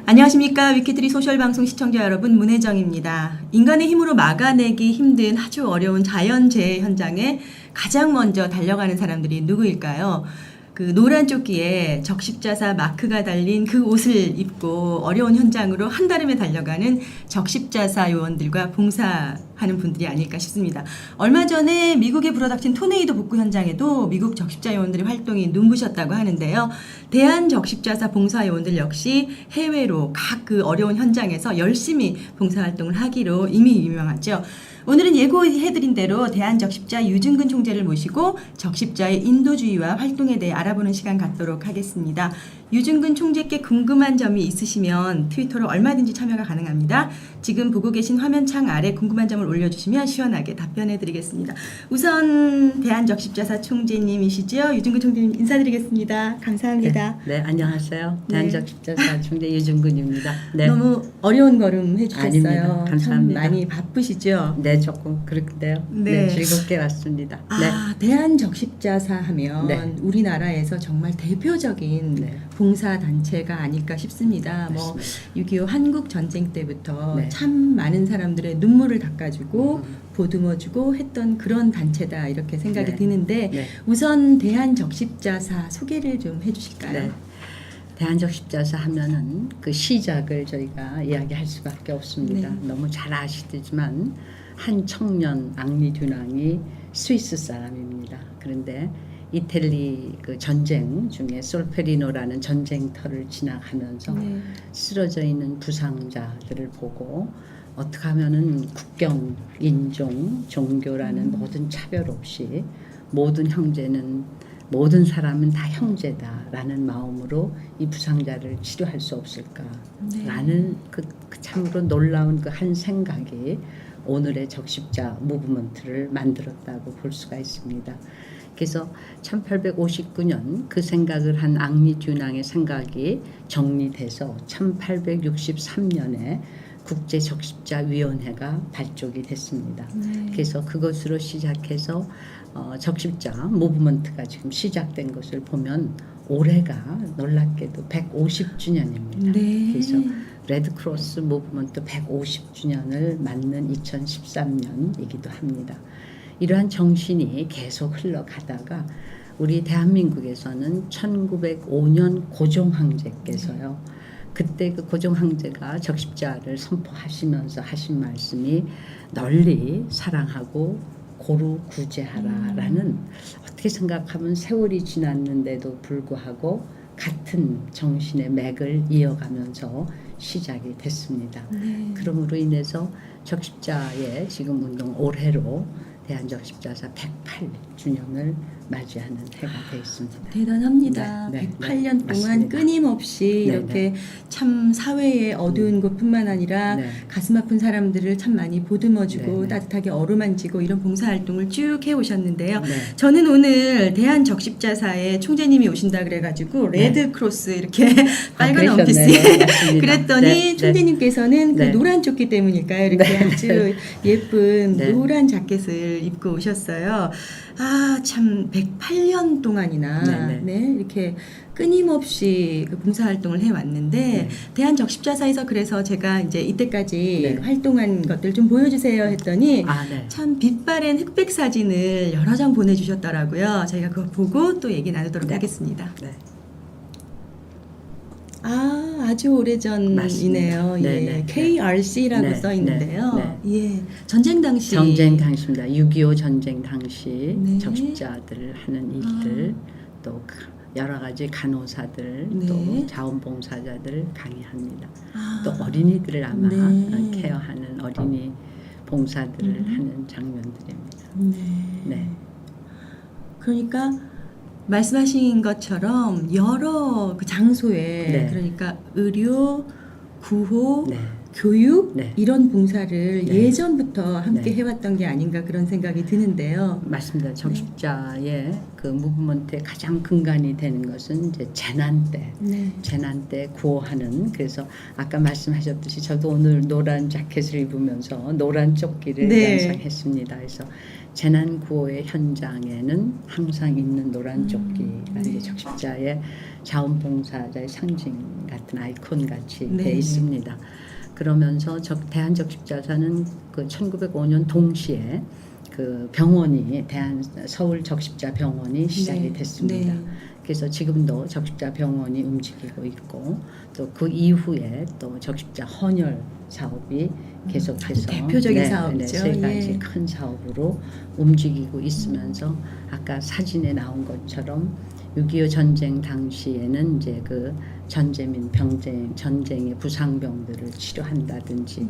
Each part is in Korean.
안녕하십니까. 위키트리 소셜 방송 시청자 여러분, 문혜정입니다. 인간의 힘으로 막아내기 힘든 아주 어려운 자연재해 현장에 가장 먼저 달려가는 사람들이 누구일까요? 그 노란 조끼에 적십자사 마크가 달린 그 옷을 입고 어려운 현장으로 한달음에 달려가는 적십자사 요원들과 봉사하는 분들이 아닐까 싶습니다. 얼마 전에 미국에 불어닥친 토네이도 복구 현장에도 미국 적십자 요원들의 활동이 눈부셨다고 하는데요. 대한 적십자사 봉사 요원들 역시 해외로 각 그 어려운 현장에서 열심히 봉사활동을 하기로 이미 유명하죠. 오늘은 예고해드린 대로 대한적십자 유증근 총재를 모시고 적십자의 인도주의와 활동에 대해 알아보는 시간 갖도록 하겠습니다. 유증근 총재께 궁금한 점이 있으시면 트위터로 얼마든지 참여가 가능합니다. 지금 보고 계신 화면창 아래 궁금한 점을 올려주시면 시원하게 답변해드리겠습니다. 우선 대한적십자사 총재님이시죠? 유증근 총재님 인사드리겠습니다. 감사합니다. 네, 안녕하세요. 네. 대한적십자사 총재 유증근입니다. 네. 너무 어려운 걸음 해주셨어요. 아닙니다. 감사합니다. 참 많이 바쁘시죠? 네, 조금 그렇던데요. 네. 네, 즐겁게 왔습니다. 네. 대한적십자사 하면 네. 우리나라에서 정말 대표적인 네. 봉사 단체가 아닐까 싶습니다. 뭐 맞습니다. 6.25 한국 전쟁 때부터 네. 참 많은 사람들의 눈물을 닦아주고 보듬어주고 했던 그런 단체다 이렇게 생각이 네. 드는데 네. 우선 대한적십자사 소개를 좀 해주실까요? 네. 대한적십자사 하면은 그 시작을 저희가 이야기할 수밖에 없습니다. 네. 너무 잘 아시지만 한 청년 앙리 듀낭이 스위스 사람입니다. 그런데 이탈리 그 전쟁 중에 솔페리노라는 전쟁터를 지나가면서 네. 쓰러져 있는 부상자들을 보고 어떻게 하면은 국경, 인종, 종교라는 모든 차별 없이 모든 형제는 모든 사람은 다 형제다라는 마음으로 이 부상자를 치료할 수 없을까라는 그 참으로 놀라운 그 한 생각이 오늘의 적십자 무브먼트를 만들었다고 볼 수가 있습니다. 그래서 1859년 그 생각을 한 앙리 듀낭의 생각이 정리돼서 1863년에 국제적십자위원회가 발족이 됐습니다. 네. 그래서 그것으로 시작해서 적십자 무브먼트가 지금 시작된 것을 보면 올해가 놀랍게도 150주년입니다. 네. 그래서 레드크로스 무브먼트 150주년을 맞는 2013년이기도 합니다. 이러한 정신이 계속 흘러가다가 우리 대한민국에서는 1905년 고종황제께서요. 그때 그 고종황제가 적십자를 선포하시면서 하신 말씀이 널리 사랑하고 고루 구제하라라는 어떻게 생각하면 세월이 지났는데도 불구하고 같은 정신의 맥을 이어가면서 시작이 됐습니다. 네. 그러므로 인해서 적십자의 지금 운동 올해로 대한적십자사 108주년을 맞이하는 해가 되어 있습니다. 대단합니다. 네, 네, 108년 동안 맞습니다. 끊임없이 네, 이렇게 참 사회의 어두운 곳뿐만 아니라 네. 가슴 아픈 사람들을 참 많이 보듬어주고 네, 네. 따뜻하게 어루만지고 이런 봉사활동을 쭉 해오셨는데요. 네. 저는 오늘 대한적십자사의 총재님이 오신다 그래가지고 네. 레드크로스 이렇게 빨간 그러셨네요. 원피스에 맞습니다. 그랬더니 네, 총재님께서는 네. 그 노란 조끼 때문일까요? 이렇게 네. 아주 예쁜 네. 노란 자켓을 입고 오셨어요. 아, 참 108년 동안이나 네, 네. 네, 이렇게 끊임없이 그 봉사활동을 해왔는데 네. 대한적십자사에서 그래서 제가 이제 이때까지 네. 활동한 것들 좀 보여주세요 했더니 아, 네. 참 빛바랜 흑백 사진을 여러 장 보내주셨더라고요. 저희가 그거 보고 또 얘기 나누도록 네. 하겠습니다. 네. 아주 오래전이네요. 맞습니다. 예. 네, 네. KRC라고 네, 써 있는데요. 네, 예. 전쟁 당시 전쟁 당시입니다. 6.25 전쟁 당시 네. 적십자들 하는 일들 또 여러 가지 간호사들 네. 또 자원봉사자들 강의합니다. 아, 또 어린이들을 아마 네. 케어하는 어린이 봉사들을 하는 장면들입니다. 네. 네. 그러니까 말씀하신 것처럼 여러 그 장소에 네. 그러니까 의료, 구호, 네. 교육 네. 이런 봉사를 네. 예전부터 함께 네. 해왔던 게 아닌가 그런 생각이 드는데요. 맞습니다. 적십자의 그 무브먼트의 가장 근간이 되는 것은 이제 재난 때 네. 재난 때 구호하는 그래서 아까 말씀하셨듯이 저도 오늘 노란 자켓을 입으면서 노란 조끼를 네. 연상했습니다. 그래서 재난 구호의 현장에는 항상 있는 노란 조끼가 이제 적십자의 자원봉사자의 상징 같은 아이콘 같이 네. 돼 있습니다. 그러면서 대한적십자사는 그 1905년 동시에 그 병원이 서울 적십자 병원이 시작이 네. 됐습니다. 네. 그래서 지금도 적십자 병원이 움직이고 있고 또 그 이후에 또 적십자 헌혈 사업이 계속해서 아주 대표적인 사업이죠. 세 가지 예. 큰 사업으로 움직이고 있으면서 아까 사진에 나온 것처럼 6.25 전쟁 당시에는 이제 그 전쟁의 부상병들을 치료한다든지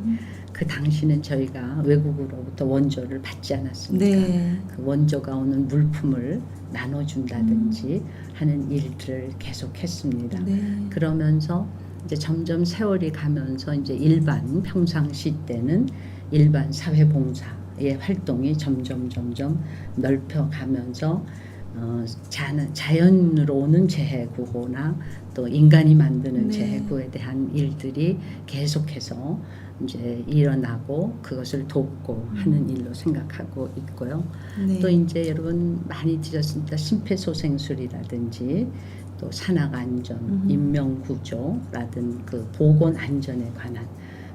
그 당시는 저희가 외국으로부터 원조를 받지 않았습니까? 네. 그 원조가 오는 물품을 나눠준다든지 하는 일들을 계속했습니다. 네. 그러면서 이제 점점 세월이 가면서 이제 일반 평상시 때는 일반 사회봉사의 활동이 점점 넓혀가면서 자연으로 오는 재해 구호나 또 인간이 만드는 네. 재해 구호에 대한 일들이 계속해서 이제 일어나고 그것을 돕고 하는 일로 생각하고 있고요. 네. 또 이제 여러분 많이 들으셨습니다. 심폐소생술이라든지 또 산악 안전, 인명 구조라든 그 보건 안전에 관한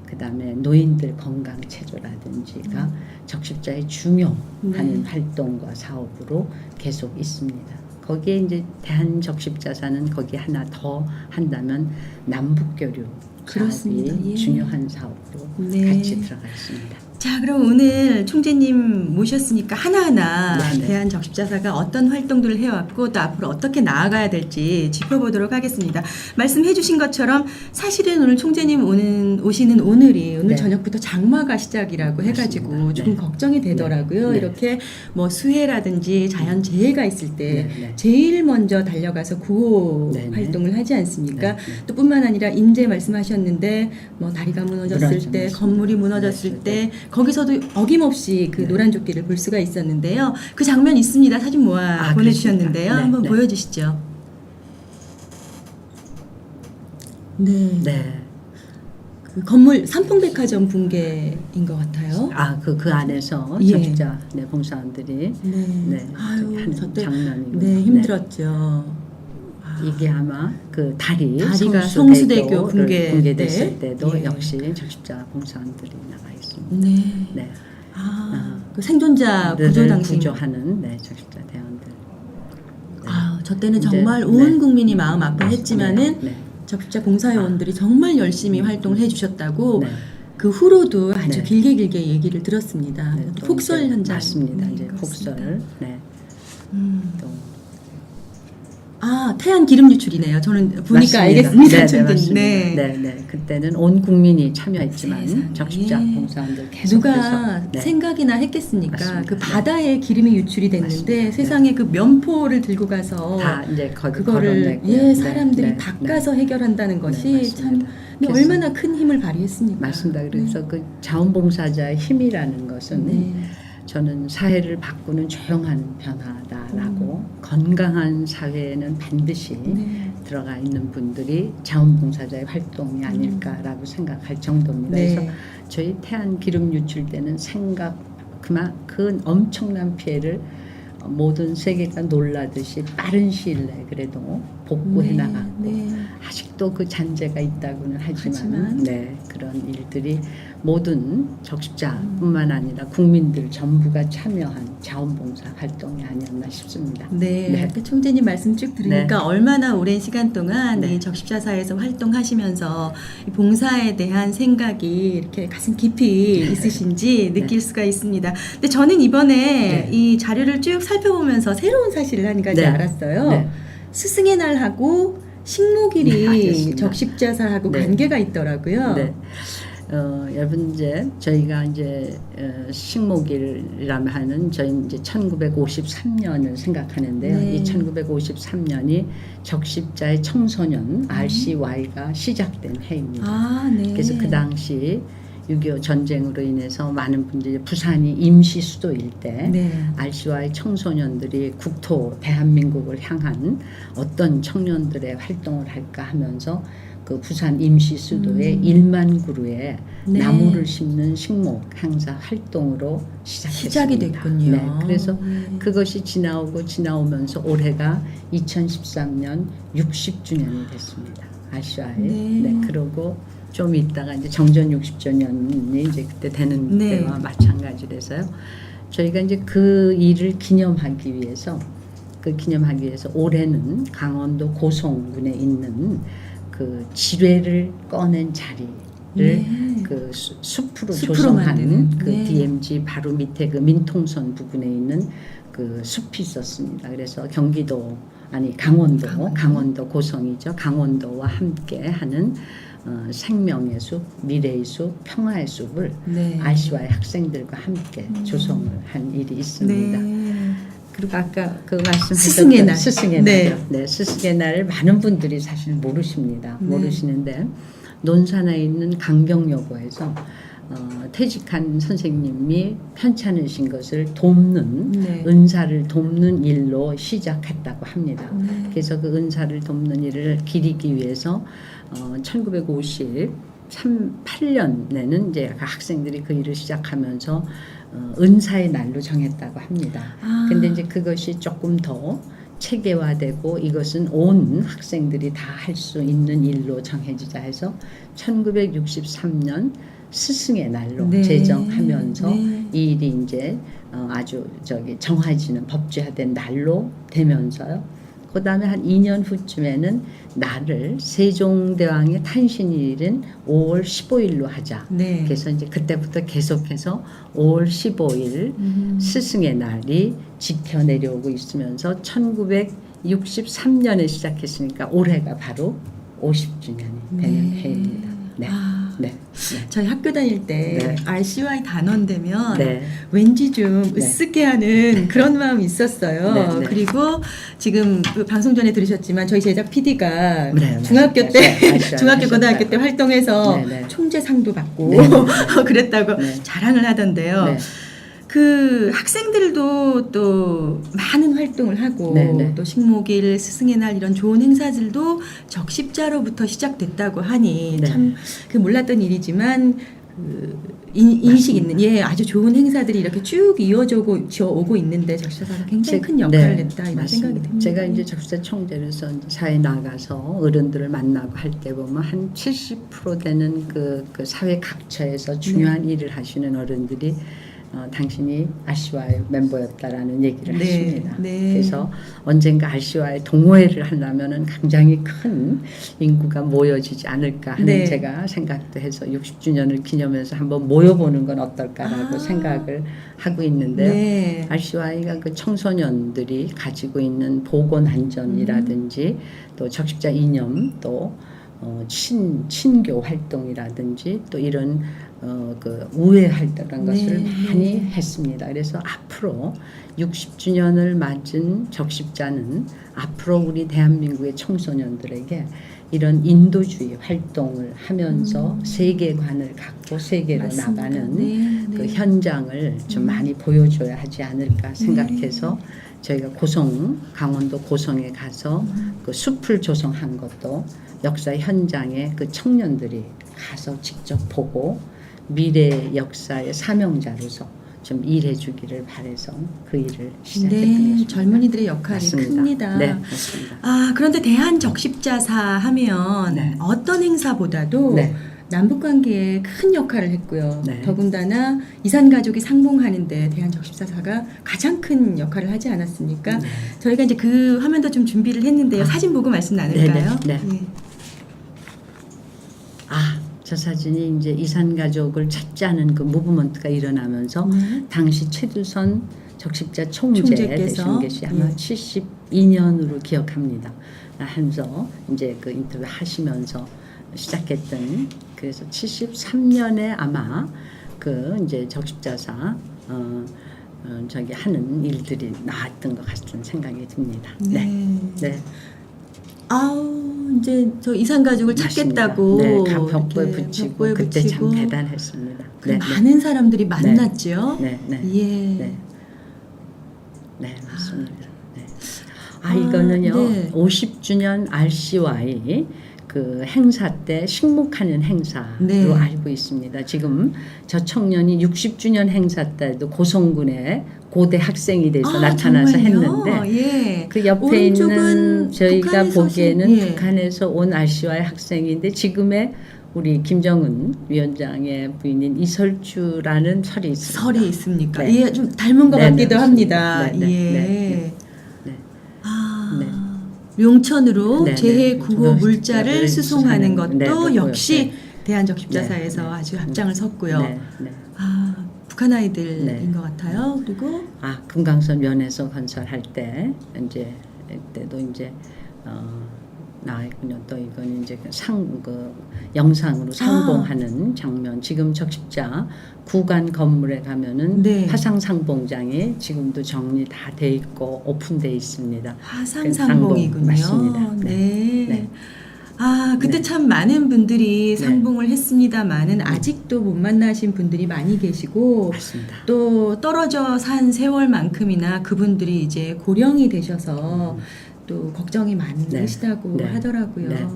그다음에 노인들 건강 체조라든지가 적십자의 중요하는 네. 활동과 사업으로 계속 있습니다. 거기에 이제 대한적십자사는 거기 하나 더 한다면 남북교류 그렇습니다. 사업이 예. 중요한 사업으로 네. 같이 들어가 있습니다. 자, 그럼 오늘 총재님 모셨으니까 하나하나 네네. 대한적십자사가 어떤 활동들을 해왔고 또 앞으로 어떻게 나아가야 될지 짚어보도록 하겠습니다. 말씀해 주신 것처럼 사실은 오늘 총재님 오시는 오늘이 오늘 네. 저녁부터 장마가 시작이라고 해가지고 맞습니다. 조금 네. 걱정이 되더라고요. 네. 이렇게 뭐 수해라든지 자연재해가 있을 때 네. 제일 먼저 달려가서 구호 네. 활동을 하지 않습니까? 네. 또 뿐만 아니라 인제 말씀하셨는데 뭐 다리가 무너졌을 때, 무너졌을 건물이 무너졌을 네. 때 거기서도 어김없이 그 네. 노란 조끼를 볼 수가 있었는데요. 그 장면 있습니다. 사진 모아 보내주셨는데요. 그렇습니까? 네, 한번 네. 보여주시죠. 네. 네. 그 건물 삼풍백화점 붕괴인 것 같아요. 그 안에서 예. 적십자 봉사원들이 네. 저기 하는 저때 장면이고 네, 힘들었죠. 이게 아마 그 다리가 다리가 성수대교 때. 붕괴됐을 때도 예. 역시 적십자 봉사원들이 나가 있습니다. 네. 네. 그 생존자 구조 당시. 구조하는 적십자 대원들. 네. 저 때는 이제, 정말 네. 온 국민이 마음 아파했지만은 네. 적십자 봉사요원들이 정말 열심히 활동을 해주셨다고 네. 그 후로도 아주 네. 길게 얘기를 들었습니다. 네, 또 또 폭설 이제 현장. 맞습니다. 네, 이제 그렇습니다. 폭설. 네. 또 태안 기름 유출이네요. 저는 보니까 맞습니다. 알겠습니다. 네, 총재님. 맞습니다. 네. 네. 그때는 온 국민이 참여했지만 세상에. 적십자 예. 봉사원들 계속해서 누가 네. 생각이나 했겠습니까? 맞습니다. 그 바다에 기름이 유출이 됐는데 맞습니다. 세상에 그 면포를 들고 가서 다 이제 그거를 걸어내고요. 사람들이 바꿔서 해결한다는 것이 맞습니다. 참 근데 그래서- 얼마나 큰 힘을 발휘했습니까? 맞습니다. 그래서 그 자원봉사자의 힘이라는 것은 네. 저는 사회를 바꾸는 조용한 변화다라고 건강한 사회에는 반드시 네. 들어가 있는 분들이 자원봉사자의 활동이 아닐까라고 생각할 정도입니다. 그래서 네. 저희 태안 기름 유출 때는 그 엄청난 피해를 모든 세계가 놀라듯이 빠른 시일 내에 그래도 복구해 나갔고 네. 아직도 그 잔재가 있다고는 하지만 하지만 그런 일들이 모든 적십자뿐만 아니라 국민들 전부가 참여한 자원봉사 활동이 아니었나 싶습니다. 네, 그 총재님 말씀 쭉 들으니까 네. 얼마나 오랜 시간 동안 네. 이 적십자사에서 활동하시면서 이 봉사에 대한 생각이 이렇게 가슴 깊이 있으신지 느낄 수가 있습니다. 근데 저는 이번에 네. 이 자료를 쭉 살펴보면서 새로운 사실을 한 가지 네. 알았어요. 네. 스승의 날하고 식목일이 네, 알겠습니다. 적십자사하고 네. 관계가 있더라고요. 네. 여러분 이제 저희가 이제 식목일이라면 하는 저희 이제 1953년을 생각하는데요. 네. 이 1953년이 적십자의 청소년 RCY가 시작된 해입니다. 네. 그래서 그 당시 6.25 전쟁으로 인해서 많은 분들이 부산이 임시 수도일 때 네. RCY 청소년들이 국토 대한민국을 향한 어떤 청년들의 활동을 할까 하면서 그 부산 임시 수도의 1만 그루의 네. 나무를 심는 식목 행사 활동으로 시작했습니다. 시작이 됐군요. 네, 그래서 그것이 지나오면서 올해가 2013년 60주년이 됐습니다. 아시아에. 네. 네, 그러고 좀 있다가 이제 정전 60주년이 이제 그때 되는 네. 때와 마찬가지라서요. 저희가 이제 그 일을 기념하기 위해서 올해는 강원도 고성군에 있는 그 지뢰를 꺼낸 자리를 네. 그 숲으로 숲으로 조성한 만드는, 그 네. DMZ 바로 밑에 그 민통선 부근에 있는 그 숲이 있었습니다. 그래서 강원도 고성이죠. 강원도와 함께 하는 생명의 숲, 미래의 숲, 평화의 숲을 네. RCY 학생들과 함께 조성을 한 일이 있습니다. 네. 그리고 아까 그 말씀하셨던 스승의 날. 스승의 네. 날이요. 네, 스승의 날을 많은 분들이 사실 모르십니다. 네. 모르시는데 논산에 있는 강병여고에서 퇴직한 선생님이 편찮으신 것을 돕는 네. 은사를 돕는 일로 시작했다고 합니다. 네. 그래서 그 은사를 돕는 일을 기리기 위해서 1958년에는 이제 학생들이 그 일을 시작하면서 은사의 날로 정했다고 합니다. 근데 이제 그것이 조금 더 체계화되고 이것은 온 학생들이 다 할 수 있는 일로 정해지자 해서 1963년 스승의 날로 네. 제정하면서 네. 이 일이 이제 아주 정해지는 법제화된 날로 되면서요. 그 다음에 한 2년 후쯤에는 날을 세종대왕의 탄신일인 5월 15일로 하자. 네. 그래서 이제 그때부터 계속해서 5월 15일 스승의 날이 지켜 내려오고 있으면서 1963년에 시작했으니까 올해가 바로 50주년이 되는 네. 해입니다. 네. 네. 저희 학교 다닐 때 네. RCY 단원 되면 네. 왠지 좀 네. 으쓱해 하는 그런 마음이 있었어요. 네, 네. 그리고 지금 그 방송 전에 들으셨지만 저희 제작 PD가 네, 중학교 맞아요. 때 맞아요. 중학교 고등학교 때 활동해서 네, 네. 총재상도 받고 네. 그랬다고 네. 자랑을 하던데요. 네. 그 학생들도 또 많은 활동을 하고 네, 네. 또 식목일, 스승의 날 이런 좋은 행사들도 적십자로부터 시작됐다고 하니 네. 참 그 몰랐던 일이지만 그 인식 있는 아주 좋은 행사들이 이렇게 쭉 이어져 오고 있는데 적십자가 굉장히 큰 역할을 냈다 이런 맞습니다. 생각이 듭니다. 제가 이제 적십자 총재로서 이제 사회에 나가서 어른들을 만나고 할 때 보면 한 70% 되는 그 사회 각처에서 중요한 일을 하시는 어른들이 당신이 RCY 멤버였다라는 얘기를 네, 하십니다. 네. 그래서 언젠가 RCY 동호회를 하려면은 굉장히 큰 인구가 모여지지 않을까 하는 네. 제가 생각도 해서 60주년을 기념해서 한번 모여보는 건 어떨까라고 생각을 하고 있는데요. 네. RCY가 그 청소년들이 가지고 있는 보건 안전이라든지 또 적십자 이념 또 친교 활동이라든지 또 이런 그 우회 활동한 것을 네, 많이 네. 했습니다. 그래서 앞으로 60주년을 맞은 적십자는 앞으로 우리 대한민국의 청소년들에게 이런 인도주의 활동을 하면서 세계관을 갖고 세계로 맞습니다. 나가는 네, 그 네. 현장을 좀 많이 보여줘야 하지 않을까 생각해서 저희가 강원도 고성에 가서 그 숲을 조성한 것도 역사 현장에 그 청년들이 가서 직접 보고 미래 역사의 사명자로서 좀 일해주기를 바래서 그 일을 시작했던 네, 것입니다. 젊은이들의 역할이 맞습니다. 큽니다. 네, 맞습니다. 그런데 대한적십자사 하면 네. 어떤 행사보다도 네. 남북관계에 큰 역할을 했고요. 네. 더군다나 이산가족이 상봉하는데 대한적십자사가 가장 큰 역할을 하지 않았습니까? 네. 저희가 이제 그 화면도 좀 준비를 했는데요. 사진 보고 말씀 나눌까요? 네, 네. 저 사진이 이제 이산가족을 찾지 않은 그 무브먼트가 일어나면서 당시 최두선 적십자 총재 총재께서, 되신 것이 아마 72년으로 기억합니다. 하면서 이제 그 인터뷰 하시면서 시작했던 그래서 73년에 아마 그 이제 적십자사 하는 일들이 나왔던 것 같은 생각이 듭니다. 네. 이제 저 이산가족을 찾겠다고 네, 벽보에 이렇게 붙이고 벽보에 그때 참 붙이고 대단했습니다. 그 많은 사람들이 만났죠. 네. 예. 네, 맞습니다. 네. 이거는요. 네. 50주년 RCY 그 행사 때 식목하는 행사로 네. 알고 있습니다. 지금 저 청년이 60주년 행사 때도 고성군에 고대 학생이 돼서 나타나서 정말요? 했는데 예. 그 옆에 오른쪽은 있는 저희가 북한에서 보기에는 예. 북한에서 온 아시아의 학생인데 지금의 우리 김정은 위원장의 부인인 이설주라는 설이 있습니다. 설이 있습니까? 네. 예, 좀 닮은 것 네, 같기도 네, 합니다. 맞습니다. 네, 예. 네, 네, 네. 아, 네. 용천으로 네, 제해 네. 구호 물자를 수송하는 것도 네, 네, 역시 네. 대한적십자사에서 네, 네. 아주 앞장을 섰고요. 네, 네. 아, 북한 아이들인 네. 것 같아요. 그리고 금강선 면에서 건설할 때 이제 그때도 이제 나왔군요. 또 이건 이제 그 영상으로 상봉하는 장면. 지금 적십자 구간 건물에 가면은 네. 화상 상봉장이 지금도 정리 다 돼 있고 오픈돼 있습니다. 화상상봉이군요. 맞습니다. 네. 네. 네. 아, 그때 네. 참 많은 분들이 네. 상봉을 했습니다만은 아직도 못 만나신 분들이 많이 계시고 맞습니다. 또 떨어져 산 세월만큼이나 그분들이 이제 고령이 되셔서 또 걱정이 많으시다고 네. 하더라고요. 네.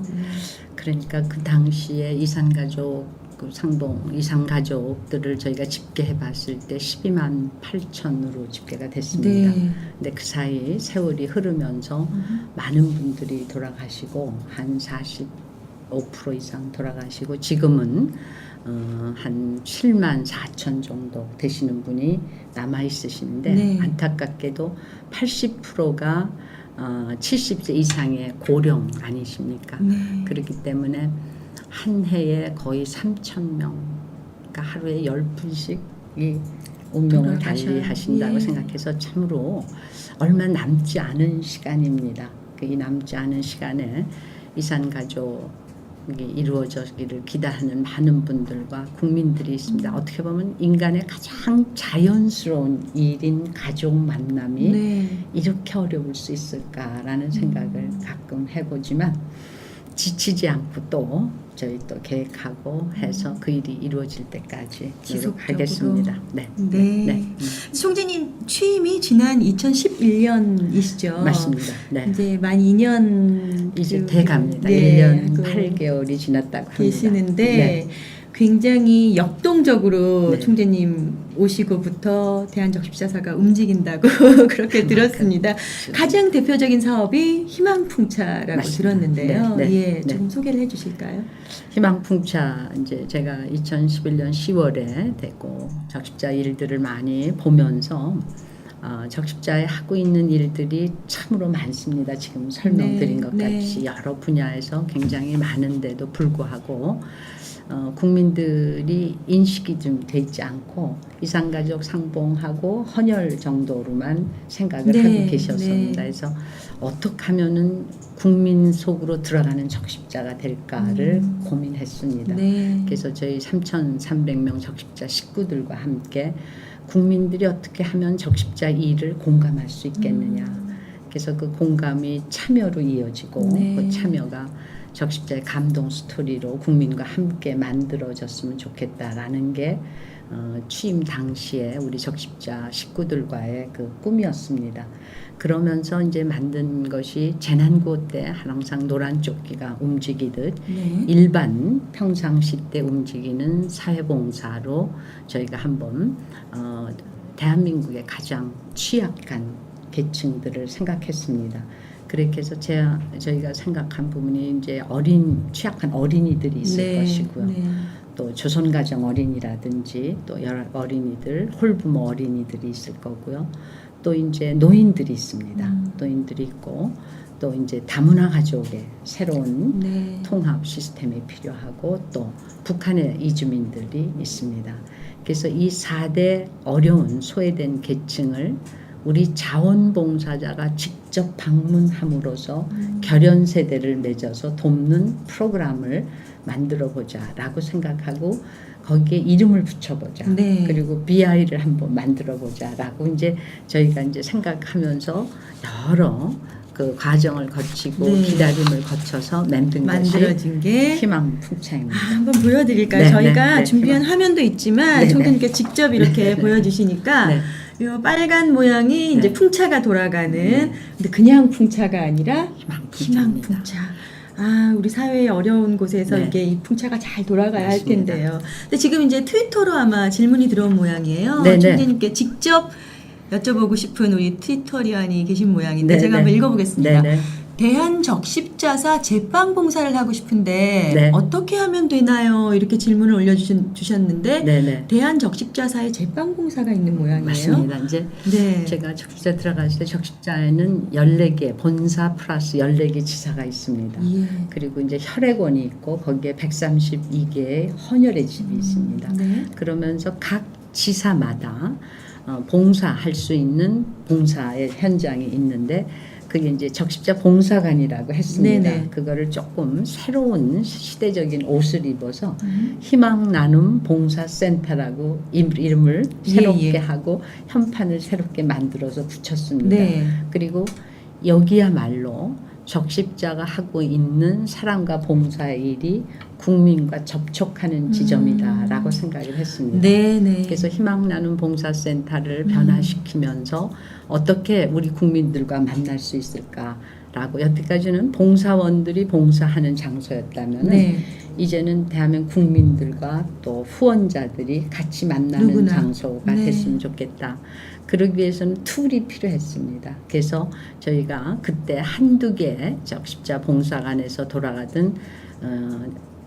그러니까 그 당시에 이산가족 그 상봉 이산가족들을 저희가 집계해 봤을 때 12만 8천으로 집계가 됐습니다. 네. 근데 그 사이 세월이 흐르면서 많은 분들이 돌아가시고 한 45% 이상 돌아가시고 지금은 한 7만 4천 정도 되시는 분이 남아 있으신데 네. 안타깝게도 80%가 70세 이상의 고령 아니십니까? 네. 그렇기 때문에 한 해에 거의 3,000명, 그러니까 하루에 10분씩 이 운명을 달리하신다고 예. 생각해서 참으로 얼마 남지 않은 시간입니다. 이 남지 않은 시간에 이산가족이 이루어지기를 기다하는 많은 분들과 국민들이 있습니다. 어떻게 보면 인간의 가장 자연스러운 일인 가족 만남이 네. 이렇게 어려울 수 있을까라는 생각을 가끔 해보지만 지치지 않고 또 저희 또 계획하고 해서 그 일이 이루어질 때까지 지속적으로. 노력하겠습니다. 네. 네. 총재님 취임이 지난 2011년이시죠? 맞습니다. 네. 이제 만 2년 이제 돼갑니다. 네, 1년 그 8개월이 지났다고 합니다. 계시는데 네. 굉장히 역동적으로 네. 총재님 오시고부터 대한적십자사가 움직인다고 그렇게 들었습니다. 가장 대표적인 사업이 희망풍차라고 맞습니다. 들었는데요. 네, 네, 예, 네. 좀 소개를 해주실까요? 희망풍차 이제 제가 2011년 10월에 됐고 적십자 일들을 많이 보면서 적십자에 하고 있는 일들이 참으로 많습니다. 지금 설명드린 것 네. 같이 여러 분야에서 굉장히 많은데도 불구하고 국민들이 인식이 좀 되지 않고 이산가족 상봉하고 헌혈 정도로만 생각을 네, 하고 계셨습니다. 네. 그래서 어떻게 하면은 국민 속으로 들어가는 적십자가 될까를 고민했습니다. 네. 그래서 저희 3,300명 적십자 식구들과 함께 국민들이 어떻게 하면 적십자 일을 공감할 수 있겠느냐. 그래서 그 공감이 참여로 이어지고 네. 그 참여가 적십자의 감동 스토리로 국민과 함께 만들어졌으면 좋겠다라는 게 취임 당시에 우리 적십자 식구들과의 그 꿈이었습니다. 그러면서 이제 만든 것이 재난구호 때 항상 노란 조끼가 움직이듯 네. 일반 평상시 때 움직이는 사회봉사로 저희가 한번 대한민국의 가장 취약한 계층들을 생각했습니다. 그렇게 해서 저희가 생각한 부분이 이제 취약한 어린이들이 있을 것이고요. 네. 또 조선가정 어린이라든지 또 여러 어린이들, 홀부모 어린이들이 있을 거고요. 또 이제 노인들이 있습니다. 노인들이 있고 또 이제 다문화 가족의 새로운 네. 통합 시스템이 필요하고 또 북한의 이주민들이 있습니다. 그래서 이 4대 어려운 소외된 계층을 우리 자원봉사자가 직접 방문함으로써 결연 세대를 맺어서 돕는 프로그램을 만들어보자라고 생각하고 거기에 이름을 붙여보자. 네. 그리고 BI를 한번 만들어보자라고 이제 저희가 이제 생각하면서 여러 그 과정을 거치고 네. 기다림을 거쳐서 만든 만들어진 게 것이 희망풍차입니다. 한번 보여드릴까요? 네, 저희가 네, 준비한 희망. 화면도 있지만 네, 총재님께 직접 이렇게 보여주시니까 네. 이 빨간 모양이 이제 네. 풍차가 돌아가는 근데 그냥 풍차가 아니라 희망풍차입니다. 희망풍차. 우리 사회의 어려운 곳에서 네. 이게 이 풍차가 잘 돌아가야 할 맞습니다. 텐데요. 근데 지금 이제 트위터로 아마 질문이 들어온 모양이에요. 네네. 총재님께 직접 여쭤보고 싶은 우리 트위터리안이 계신 모양인데 네네. 제가 한번 읽어보겠습니다. 네네. 대한적십자사 제빵 봉사를 하고 싶은데 네. 어떻게 하면 되나요? 이렇게 질문을 올려주셨는데 네네. 대한적십자사에 제빵 봉사가 있는 모양이에요. 맞습니다. 이제 네. 제가 적십자 들어갔을 때 적십자에는 14개 본사 플러스 14개 지사가 있습니다. 예. 그리고 이제 혈액원이 있고 거기에 132개의 헌혈의 집이 있습니다. 네. 그러면서 각 지사마다 봉사할 수 있는 봉사의 현장이 있는데 그게 이제 적십자 봉사관이라고 했습니다. 네네. 그거를 조금 새로운 시대적인 옷을 입어서 희망 나눔 봉사센터라고 이름을 새롭게 예. 하고 현판을 새롭게 만들어서 붙였습니다. 네. 그리고 여기야말로 적십자가 하고 있는 사랑과 봉사의 일이 국민과 접촉하는 지점이다라고 생각을 했습니다. 네네. 그래서 희망 나눔 봉사센터를 변화시키면서 어떻게 우리 국민들과 만날 수 있을까라고 여태까지는 봉사원들이 봉사하는 장소였다면 네. 이제는 대한민국 국민들과 또 후원자들이 같이 만나는 누구나. 장소가 네. 됐으면 좋겠다. 그러기 위해서는 툴이 필요했습니다. 그래서 저희가 그때 한두 개 적십자 봉사관에서 돌아가던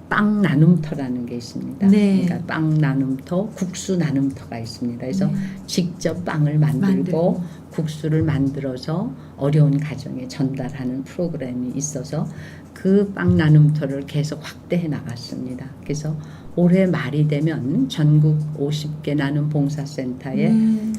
빵 나눔터라는 게 있습니다. 네. 그러니까 빵 나눔터, 국수 나눔터가 있습니다. 그래서 네. 직접 빵을 만들고 국수를 만들어서 어려운 가정에 전달하는 프로그램이 있어서 그 빵 나눔터를 계속 확대해 나갔습니다. 그래서 올해 말이 되면 전국 50개 나눔 봉사센터에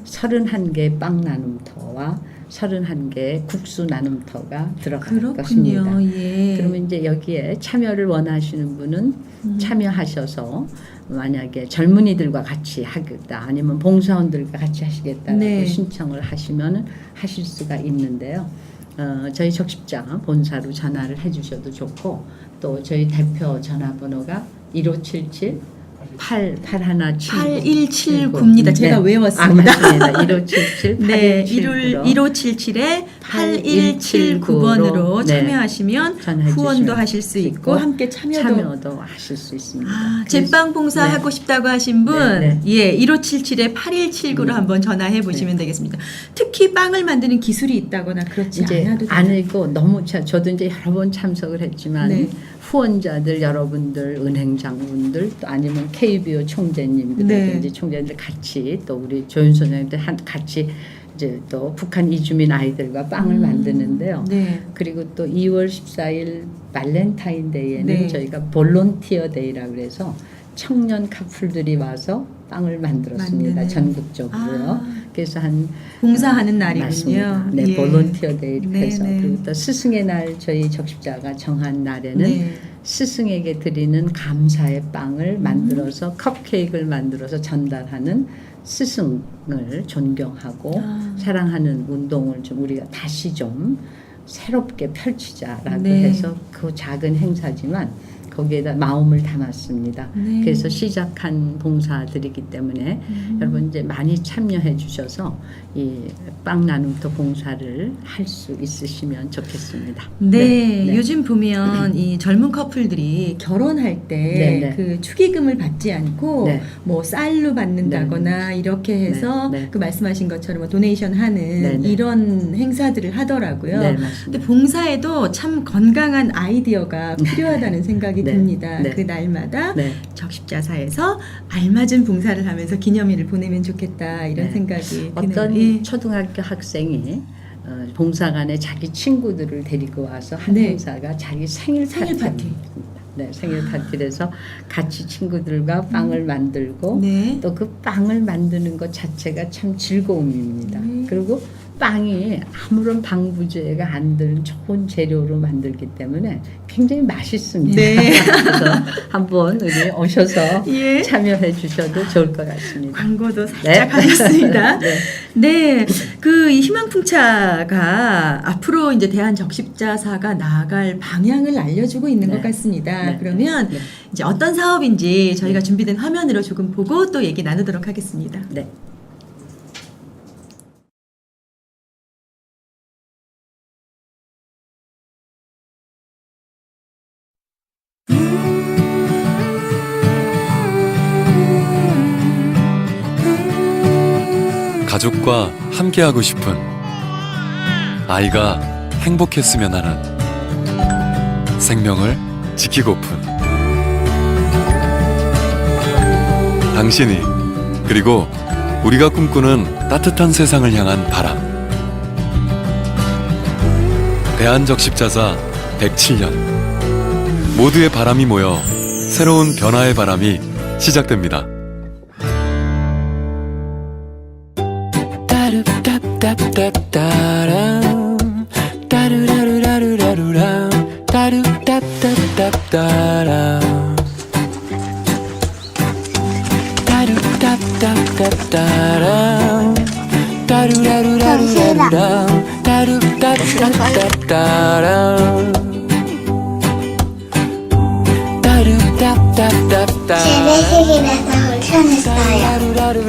31개 빵 나눔터와 31개의 국수 나눔터가 들어갈 것입니다. 그렇군요. 예. 그러면 이제 여기에 참여를 원하시는 분은 참여하셔서 만약에 젊은이들과 같이 하겠다 아니면 봉사원들과 같이 하시겠다라고 네. 신청을 신청을 하시면 하실 수가 있는데요. 저희 적십자 본사로 전화를 해주셔도 좋고 또 저희 대표 전화번호가 1577 8179입니다. 제가 외웠습니다. 맞습니다. 1577 네, 8179로 1577에 8179번으로 네. 참여하시면 전화해 후원도 주시면 하실 수 있고 함께 참여도 하실 수 있습니다. 제빵 봉사 네. 하고 싶다고 하신 분, 네, 예, 1577에 8179로 한번 전화해 보시면 되겠습니다. 특히 빵을 만드는 기술이 있다거나 그렇지 이제 않아도 아니고 너무 저도 이제 여러 번 참석을 했지만 네. 후원자들 여러분들 은행장분들 또 아니면 KBO 총재님들이라든지 네. 총재님들 같이 또 우리 조윤선생님들 같이 이제 또 북한 이주민 아이들과 빵을 만드는데요. 네. 그리고 또 2월 14일 발렌타인데이에는 네. 저희가 볼런티어 데이라고 그래서 청년 커플들이 와서 빵을 만들었습니다. 만드는. 전국적으로요. 그래서 한 봉사하는 날이군요. 맞습니다. 네, 예. 볼런티어 데이 이렇게 네, 해서 네. 그리고 또 스승의 날 저희 적십자가 정한 날에는 네. 스승에게 드리는 감사의 빵을 만들어서 컵케이크를 만들어서 전달하는 스승을 존경하고 사랑하는 운동을 좀 우리가 다시 좀 새롭게 펼치자라고 네. 해서 그 작은 행사지만 거기에다 마음을 담았습니다. 네. 그래서 시작한 봉사들이기 때문에 여러분 이제 많이 참여해 주셔서 이 빵 나눔터 봉사를 할 수 있으시면 좋겠습니다. 네, 요즘 보면 이 젊은 커플들이 결혼할 때 네, 네. 그 축의금을 받지 않고 네. 뭐 쌀로 받는다거나 이렇게 해서 네, 네. 그 말씀하신 것처럼 뭐 도네이션 하는 네, 네. 이런 행사들을 하더라고요. 네, 근데 맞습니다. 봉사에도 참 건강한 아이디어가 필요하다는 생각이 네, 듭니다. 네. 그 날마다 네. 적십자사에서 알맞은 봉사를 하면서 기념일을 보내면 좋겠다 이런 네. 생각이 어떤 드네요. 예. 초등학교 학생이 봉사관에 자기 친구들을 데리고 와서 한 네. 행사가 자기 생일 생일 파티. 네, 생일 파티에서 같이 친구들과 빵을 만들고 네. 또 그 빵을 만드는 것 자체가 참 즐거움입니다. 그리고 빵이 아무런 방부제가 안 든 좋은 재료로 만들기 때문에 굉장히 맛있습니다. 네. 그래서 한번 우리 오셔서 예. 참여해 주셔도 좋을 것 같습니다. 광고도 네. 살짝 하겠습니다. 네. 네, 그 이 희망풍차가 앞으로 이제 대한적십자사가 나아갈 방향을 알려주고 있는 네. 것 같습니다. 네. 그러면 네. 이제 어떤 사업인지 저희가 준비된 화면으로 조금 보고 또 얘기 나누도록 하겠습니다. 네. 가족과 함께하고 싶은, 아이가 행복했으면 하는, 생명을 지키고픈 당신이, 그리고 우리가 꿈꾸는 따뜻한 세상을 향한 바람. 대한적십자사 107년, 모두의 바람이 모여 새로운 변화의 바람이 시작됩니다. 재래식이라서 불편했어요.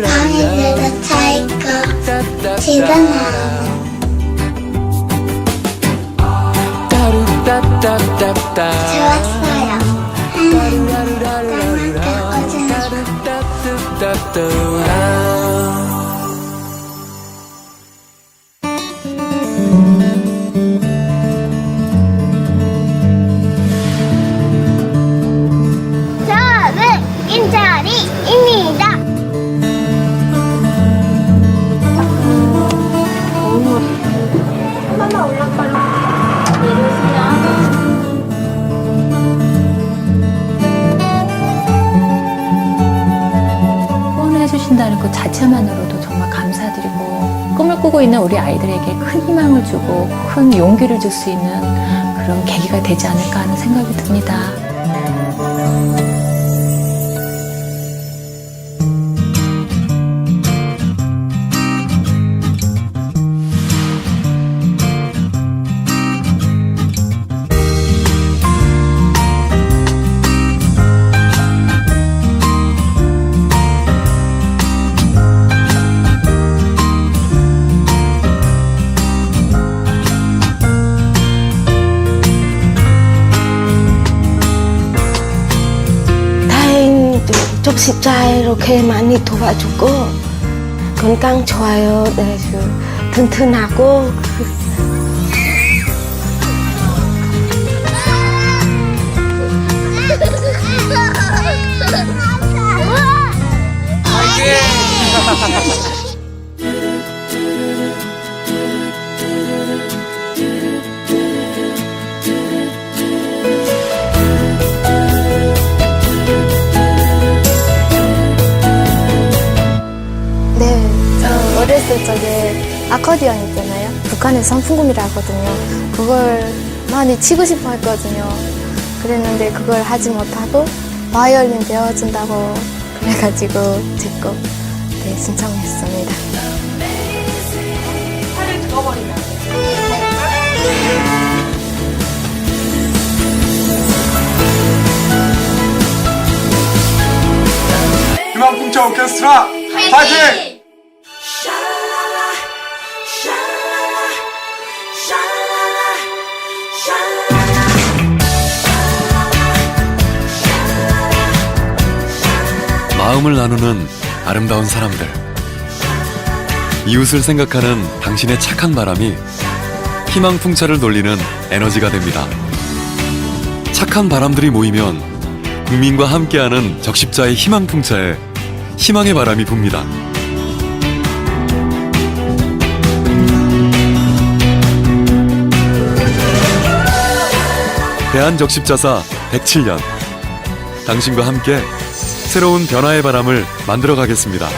방에서도 차 있고 집은 좋았어요. 저는 김철이입니다. 해주신다는 것 자체만으로도 정말 감사드리고, 꿈을 꾸고 있는 우리 아이들에게 큰 희망을 주고 큰 용기를 줄 수 있는 그런 계기가 되지 않을까 하는 생각이 듭니다. 접시자 이렇게 많이 도와주고 건강 좋아요. 네, 튼튼하고 어렸을 적에 아코디언 있잖아요. 북한의 선풍금이라 하거든요. 그걸 많이 치고 싶어 했거든요. 그랬는데 그걸 하지 못하고 바이올린 배워준다고 그래가지고 제거 신청했습니다. 팔을 들어버리면 희망풍차 오케스트라 파이팅! 마음을 나누는 아름다운 사람들, 이웃을 생각하는 당신의 착한 바람이 희망풍차를 돌리는 에너지가 됩니다. 착한 바람들이 모이면 국민과 함께하는 적십자의 희망풍차에 희망의 바람이 붑니다. 대한적십자사 107년, 당신과 함께 새로운 변화의 바람을 만들어 가겠습니다.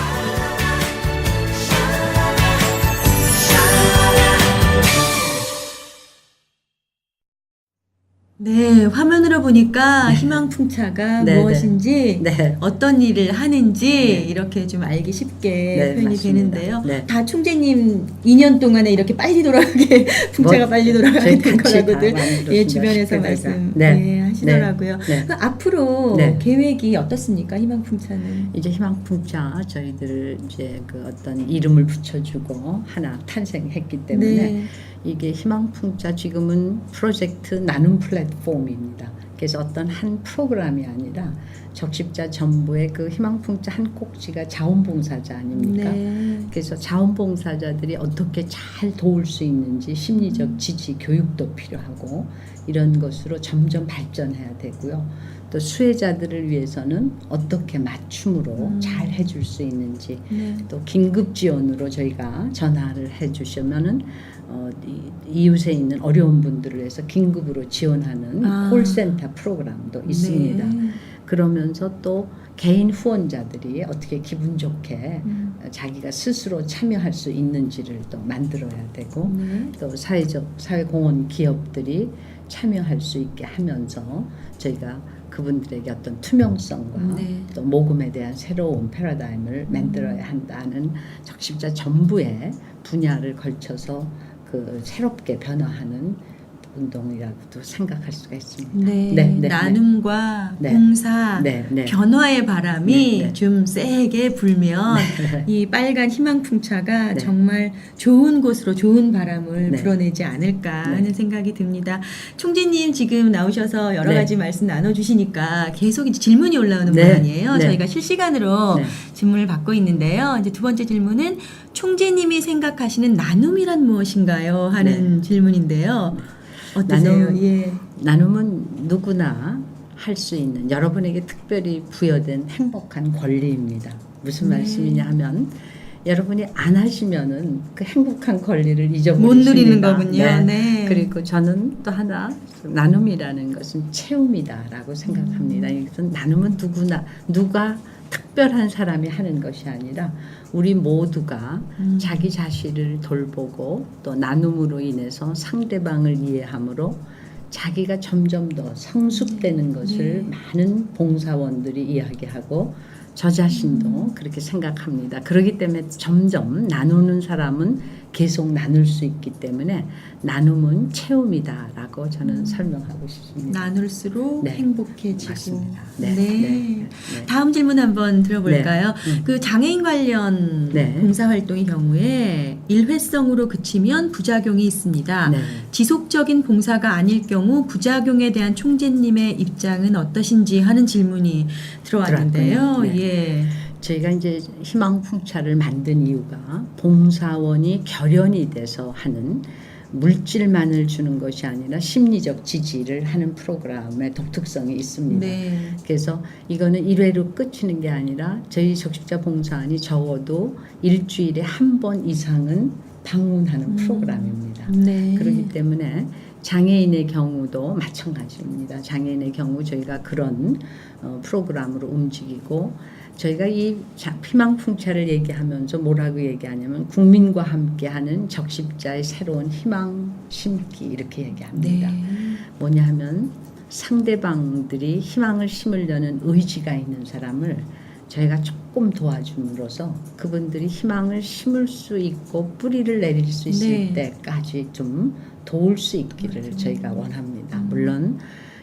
네, 화면으로 보니까 희망풍차가 네, 무엇인지 네. 어떤 일을 하는지 네. 이렇게 좀 알기 쉽게 네, 표현이 맞습니다. 되는데요. 네. 다 총재님 2년 동안에 이렇게 빨리 돌아가게 풍차가 빨리 돌아가게 저희 된 같이 다 거라고들 만들었습니다. 주변에서 식구들과. 말씀 네. 하시더라고요. 네. 그 앞으로 네. 계획이 어떻습니까? 희망풍차는. 이제 희망풍차 저희들 이제 그 어떤 이름을 붙여주고 하나 탄생했기 때문에 네. 이게 희망풍차 지금은 프로젝트 나눔 플랫폼입니다. 그래서 어떤 한 프로그램이 아니라 적십자 전부의 그 희망풍차 한 꼭지가 자원봉사자 아닙니까? 네. 그래서 자원봉사자들이 어떻게 잘 도울 수 있는지 심리적 지지 교육도 필요하고 이런 것으로 점점 발전해야 되고요. 또 수혜자들을 위해서는 어떻게 맞춤으로 잘 해줄 수 있는지 네. 또 긴급 지원으로 저희가 전화를 해주시면은 이웃에 있는 어려운 분들을 위해서 긴급으로 지원하는 콜센터 프로그램도 있습니다. 네. 그러면서 또 개인 후원자들이 어떻게 기분 좋게 자기가 스스로 참여할 수 있는지를 또 만들어야 되고 네. 또 사회공헌 기업들이 참여할 수 있게 하면서 저희가 그분들에게 어떤 투명성과 네. 또 모금에 대한 새로운 패러다임을 만들어야 한다는 적십자 전부의 분야를 걸쳐서 그 새롭게 변화하는 운동이라고도 생각할 수가 있습니다. 네. 나눔과 네. 봉사, 네, 네. 변화의 바람이 네, 네. 좀 세게 불면 이 빨간 희망풍차가 네. 정말 좋은 곳으로 좋은 바람을 네. 불어내지 않을까 네. 하는 생각이 듭니다. 총재님 지금 나오셔서 여러 네. 가지 말씀 나눠주시니까 계속 이제 질문이 올라오는 네. 모양이에요. 네. 저희가 실시간으로 네. 질문을 받고 있는데요. 이제 두 번째 질문은 총재님이 생각하시는 나눔이란 무엇인가요? 하는 질문인데요. 어떠세요? 나눔, 예. 나눔은 누구나 할 수 있는 여러분에게 특별히 부여된 행복한 권리입니다. 무슨 네. 말씀이냐 하면 여러분이 안 하시면은 그 행복한 권리를 못 잊어버리십니다. 누리는 거군요. 네. 네. 그리고 저는 또 하나 나눔이라는 것은 체험이다라고 생각합니다. 이것은 나눔은 누가 특별한 사람이 하는 것이 아니라 우리 모두가 자기 자신을 돌보고 또 나눔으로 인해서 상대방을 이해함으로 자기가 점점 더 성숙되는 것을 많은 봉사원들이 이야기하고 저 자신도 그렇게 생각합니다. 그렇기 때문에 점점 나누는 사람은 계속 나눌 수 있기 때문에 나눔은 체험이다라고 저는 설명하고 싶습니다. 나눌수록 네. 행복해지고. 맞습니다. 네. 네. 네. 네. 다음 질문 한번 들어볼까요? 네. 그 장애인 관련 네. 봉사활동의 경우에 일회성으로 그치면 부작용이 있습니다. 네. 지속적인 봉사가 아닐 경우 부작용에 대한 총재님의 입장은 어떠신지 하는 질문이 들어왔는데요. 들어왔군요. 네. 예. 저희가 이제 희망풍차를 만든 이유가 봉사원이 결연이 돼서 하는 물질만을 주는 것이 아니라 심리적 지지를 하는 프로그램의 독특성이 있습니다. 네. 그래서 이거는 1회로 끝이는 게 아니라 저희 적십자 봉사원이 적어도 일주일에 한 번 이상은 방문하는 프로그램입니다. 네. 그렇기 때문에 장애인의 경우도 마찬가지입니다. 장애인의 경우 저희가 그런 프로그램으로 움직이고 저희가 이 희망풍차를 얘기하면서 뭐라고 얘기하냐면 국민과 함께하는 적십자의 새로운 희망 심기 이렇게 얘기합니다. 네. 뭐냐 하면 상대방들이 희망을 심으려는 의지가 있는 사람을 저희가 조금 도와줌으로써 그분들이 희망을 심을 수 있고 뿌리를 내릴 수 있을 네. 때까지 좀 도울 수 있기를 저희가 원합니다. 물론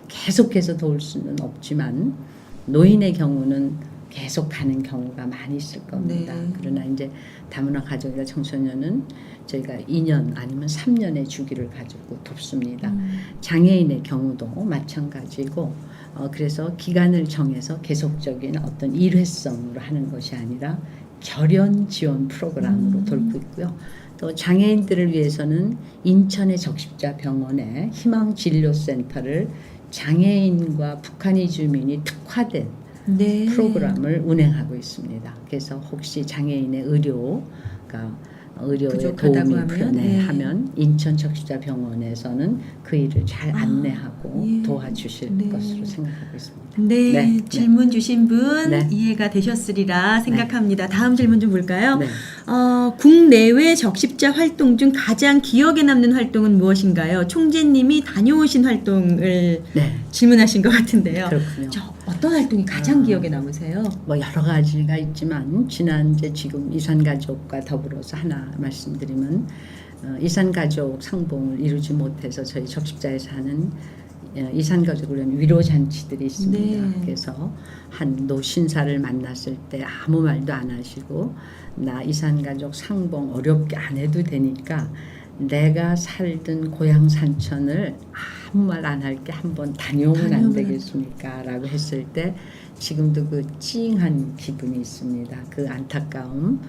계속해서 도울 수는 없지만 노인의 경우는 계속 가는 경우가 많이 있을 겁니다. 네. 그러나 이제 다문화 가족이나 청소년은 저희가 2년 아니면 3년의 주기를 가지고 돕습니다. 장애인의 경우도 마찬가지고 그래서 기간을 정해서 계속적인 어떤 일회성으로 하는 것이 아니라 결연 지원 프로그램으로 돌고 있고요. 또 장애인들을 위해서는 인천의 적십자 병원에 희망진료센터를 장애인과 북한 이주민이 특화된 네. 프로그램을 운행하고 있습니다. 그래서 혹시 장애인의 의료에 부족하다고 도움이 하면, 네. 하면 인천 적십자 병원에서는 그 일을 잘 안내하고 예. 도와주실 네. 것으로 생각하고 있습니다. 네, 네. 질문 주신 분 네. 이해가 되셨으리라 생각합니다. 다음 질문 좀 볼까요? 네. 국내외 적십자 활동 중 가장 기억에 남는 활동은 무엇인가요? 총재님이 다녀오신 활동을 네. 질문하신 것 같은데요. 그렇군요. 어떤 활동이 가장 기억에 남으세요? 뭐 여러 가지가 있지만 지금 이산가족과 더불어서 하나 말씀드리면 이산가족 상봉을 이루지 못해서 저희 적십자에서 하는 이산가족을 위한 위로잔치들이 있습니다. 네. 그래서 한 노신사를 만났을 때 아무 말도 안 하시고 나 이산가족 상봉 어렵게 안 해도 되니까 내가 살던 고향 산천을 아무 말 안 할게 한번 다녀오면 안 되겠습니까? 라고 했을 때 지금도 그 찡한 기분이 있습니다. 그 안타까움을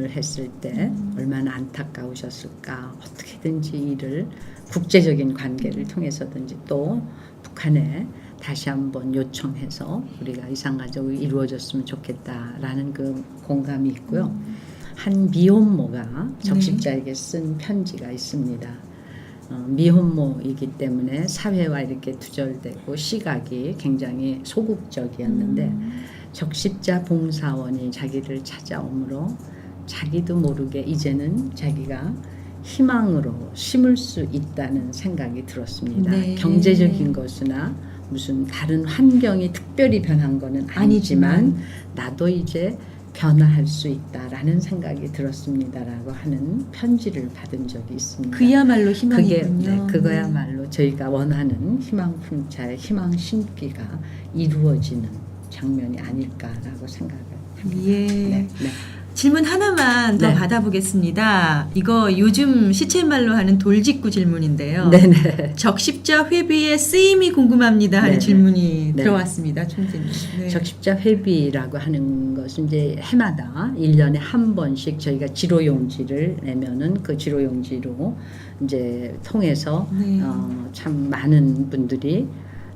했을 때 얼마나 안타까우셨을까. 어떻게든지 이를 국제적인 관계를 통해서든지 또 북한에 다시 한번 요청해서 우리가 이산가족이 이루어졌으면 좋겠다라는 그 공감이 있고요. 한 미혼모가 적십자에게 쓴 편지가 있습니다. 미혼모이기 때문에 사회와 이렇게 두절되고 시각이 굉장히 소극적이었는데 적십자 봉사원이 자기를 찾아오므로 자기도 모르게 이제는 자기가 희망으로 심을 수 있다는 생각이 들었습니다. 네. 경제적인 것이나 무슨 다른 환경이 특별히 변한 것은 아니지만 나도 이제 변화할 수 있다라는 생각이 들었습니다라고 하는 편지를 받은 적이 있습니다. 그야말로 희망이군요. 그거야말로 저희가 원하는 희망풍차의 희망 심기가 이루어지는 장면이 아닐까라고 생각을 합니다. 예. 네. 질문 하나만 더 네. 받아보겠습니다. 이거 요즘 시쳇말로 하는 돌직구 질문인데요. 네네. 적십자 회비의 쓰임이 궁금합니다 하는 네네. 질문이 네. 들어왔습니다. 총재님. 네. 적십자 회비라고 하는 것은 이제 해마다 1년에 한 번씩 저희가 지로용지를 내면은 그 지로용지로 이제 통해서 네. 참 많은 분들이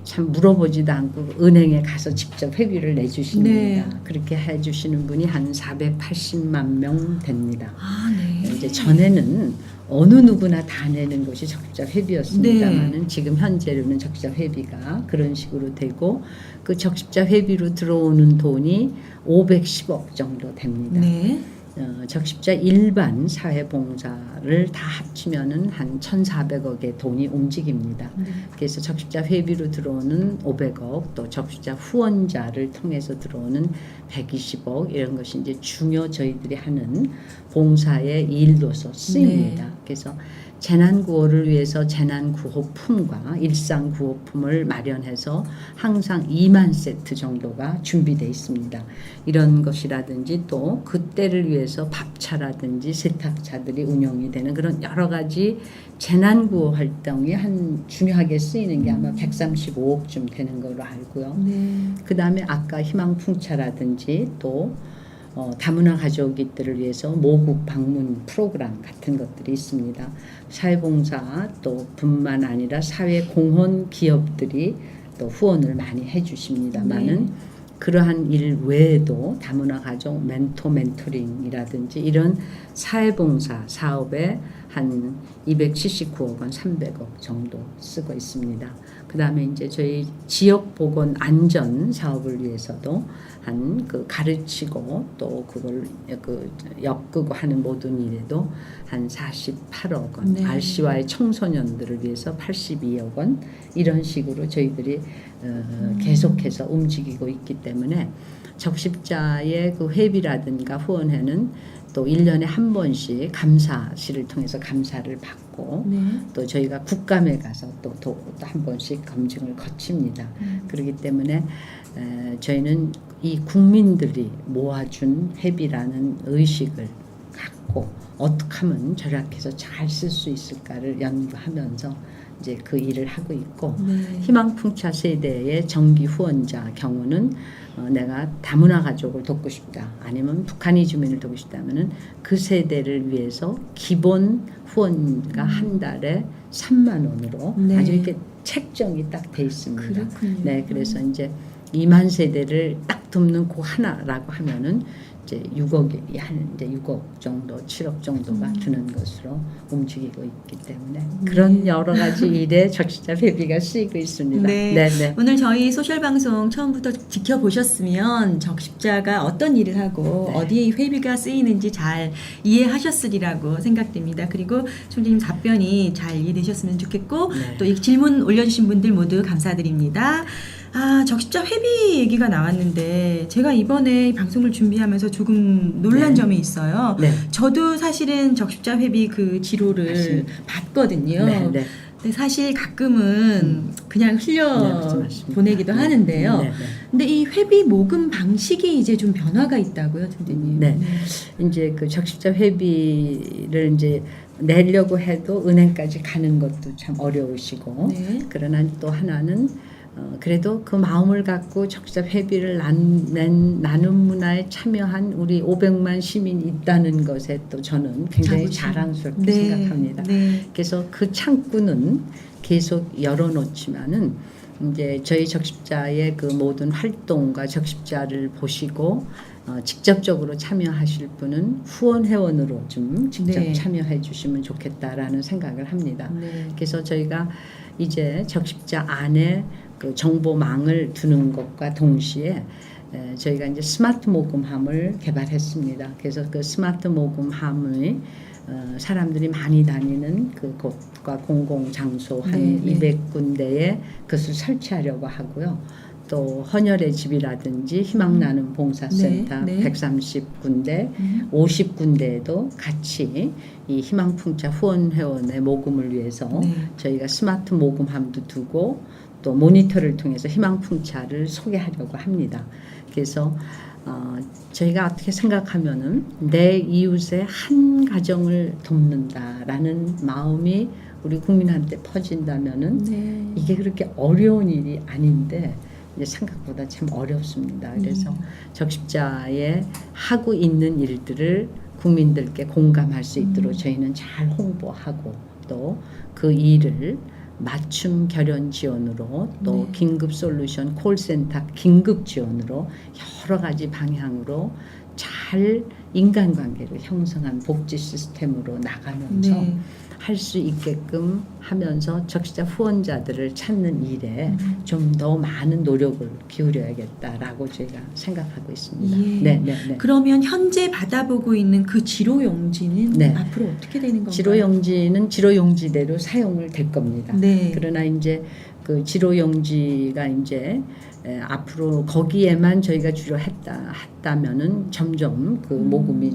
참 물어보지도 않고 은행에 가서 직접 회비를 내주십니다. 네. 그렇게 해주시는 분이 한 480만 명 됩니다. 아, 네. 이제 전에는 어느 누구나 다 내는 것이 적십자 회비였습니다만은 네. 지금 현재로는 적십자 회비가 그런 식으로 되고 그 적십자 회비로 들어오는 돈이 510억 정도 됩니다. 네. 적십자 일반 사회봉사를 다 합치면은 한 1,400억의 돈이 움직입니다. 네. 그래서 적십자 회비로 들어오는 500억, 또 적십자 후원자를 통해서 들어오는 120억 이런 것이 이제 중요 저희들이 하는 봉사의 일로서 쓰입니다. 네. 그래서 재난구호를 위해서 재난구호품과 일상구호품을 마련해서 항상 2만 세트 정도가 준비되어 있습니다. 이런 것이라든지 또 그때를 위해서 밥차라든지 세탁차들이 운영이 되는 그런 여러 가지 재난구호 활동이 한 중요하게 쓰이는 게 아마 135억쯤 되는 걸로 알고요. 네. 그 다음에 아까 희망풍차라든지 또 다문화 가족들을 위해서 모국 방문 프로그램 같은 것들이 있습니다. 사회봉사 또 뿐만 아니라 사회 공헌 기업들이 또 후원을 많이 해주십니다만은 네. 그러한 일 외에도 다문화 가족 멘토링이라든지 이런 사회봉사 사업에 한 279억 원, 300억 정도 쓰고 있습니다. 그 다음에 이제 저희 지역 보건 안전 사업을 위해서도 한 그 가르치고 또 그걸 그 엮고 하는 모든 일에도 한 48억 원, 네. RC와의 청소년들을 위해서 82억 원 이런 식으로 저희들이 계속해서 움직이고 있기 때문에 적십자의 그 회비라든가 후원회는 또 1년에 한 번씩 감사실을 통해서 감사를 받고 네. 또 저희가 국감에 가서 또 한 번씩 검증을 거칩니다. 그렇기 때문에 저희는 이 국민들이 모아준 회비라는 의식을 갖고 어떻게 하면 절약해서 잘 쓸 수 있을까를 연구하면서 이제 그 일을 하고 있고 네. 희망풍차 세대의 정기 후원자 경우는 내가 다문화 가족을 돕고 싶다 아니면 북한이 주민을 돕고 싶다면은 그 세대를 위해서 기본 후원가 한 달에 3만 원으로 네. 아주 이렇게 책정이 딱 돼 있습니다. 그렇군요. 네, 그래서 이제 2만 세대를 딱 돕는 그 하나라고 하면은 이제 6억이 한 이제 6억 정도, 7억 정도가 드는 것으로 움직이고 있기 때문에 그런 여러 가지 일에 적십자 회비가 쓰이고 있습니다. 네. 네. 오늘 저희 소셜 방송 처음부터 지켜보셨으면 적십자가 어떤 일을 하고 네. 어디에 회비가 쓰이는지 잘 이해하셨으리라고 생각됩니다. 그리고 총재님 답변이 잘 이해되셨으면 좋겠고 네. 또 이 질문 올려주신 분들 모두 감사드립니다. 아, 적십자 회비 얘기가 나왔는데 제가 이번에 이 방송을 준비하면서 조금 놀란 네. 점이 있어요. 네. 저도 사실은 적십자 회비 그 지로를 맞습니다. 봤거든요. 네, 네. 근데 사실 가끔은 그냥 흘려 맞습니다. 보내기도 네. 하는데요. 네, 네. 근데 이 회비 모금 방식이 이제 좀 변화가 있다고요, 총재님. 네. 이제 그 적십자 회비를 이제 내려고 해도 은행까지 가는 것도 참 어려우시고 네. 그러나 또 하나는 그래도 그 마음을 갖고 적자 회비를 나눔 문화에 참여한 우리 500만 시민이 있다는 것에 또 저는 굉장히 자부심. 자랑스럽게 네. 생각합니다. 네. 그래서 그 창구는 계속 열어놓지만은 이제 저희 적십자의 그 모든 활동과 적십자를 보시고 직접적으로 참여하실 분은 후원 회원으로 좀 직접 네. 참여해 주시면 좋겠다라는 생각을 합니다. 네. 그래서 저희가 이제 적십자 안에 그 정보망을 두는 것과 동시에 저희가 이제 스마트 모금함을 개발했습니다. 그래서 그 스마트 모금함의 사람들이 많이 다니는 그 곳과 공공 장소 한 네, 네. 200군데에 그것을 설치하려고 하고요. 또 헌혈의 집이라든지 희망나눔 봉사센터 네, 네. 130군데, 50군데에도 같이 이 희망풍차 후원회원의 모금을 위해서 네. 저희가 스마트 모금함도 두고 또 모니터를 통해서 희망풍차를 소개하려고 합니다. 그래서 저희가 어떻게 생각하면은 내 이웃의 한 가정을 돕는다라는 마음이 우리 국민한테 퍼진다면은 네. 이게 그렇게 어려운 일이 아닌데 이제 생각보다 참 어렵습니다. 그래서 적십자에 하고 있는 일들을 국민들께 공감할 수 있도록 저희는 잘 홍보하고 또 그 일을 맞춤 결연 지원으로 또 네. 긴급 솔루션 콜센터 긴급 지원으로 여러 가지 방향으로 잘 인간관계를 형성한 복지 시스템으로 나가면서 네. 할 수 있게끔 하면서 적시자 후원자들을 찾는 일에 좀 더 많은 노력을 기울여야겠다라고 저희가 생각하고 있습니다. 예. 네, 네, 네. 그러면 현재 받아보고 있는 그 지로용지는 네. 앞으로 어떻게 되는 건가요? 지로용지는 지로용지대로 사용을 될 겁니다. 네. 그러나 이제 그 지로용지가 이제 앞으로 거기에만 저희가 주로 했다면은 점점 그 모금이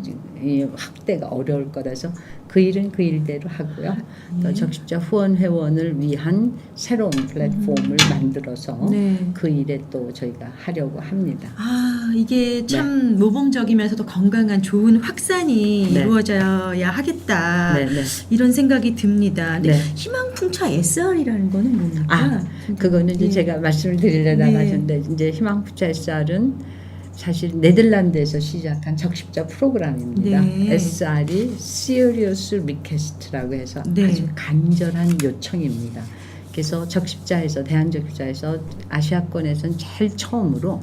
확대가 어려울 거라서 그 일은 그 일대로 하고요. 또 적십자 후원 회원을 위한 새로운 플랫폼을 만들어서 네. 그 일에 또 저희가 하려고 합니다. 아, 이게 참 모범적이면서도 건강한 좋은 확산이 네. 이루어져야 하겠다. 네, 네. 이런 생각이 듭니다. 근데 네. 희망풍차 SR이라는 거는 뭡니까? 그거는 이제 예. 제가 말씀을 드리려다가 네. 하셨는데 이제 희망풍차 SR은 사실 네덜란드에서 시작한 적십자 프로그램입니다. 네. SR이 Serious Request라고 해서 네. 아주 간절한 요청입니다. 그래서 적십자에서 대한적십자에서 아시아권에서는 제일 처음으로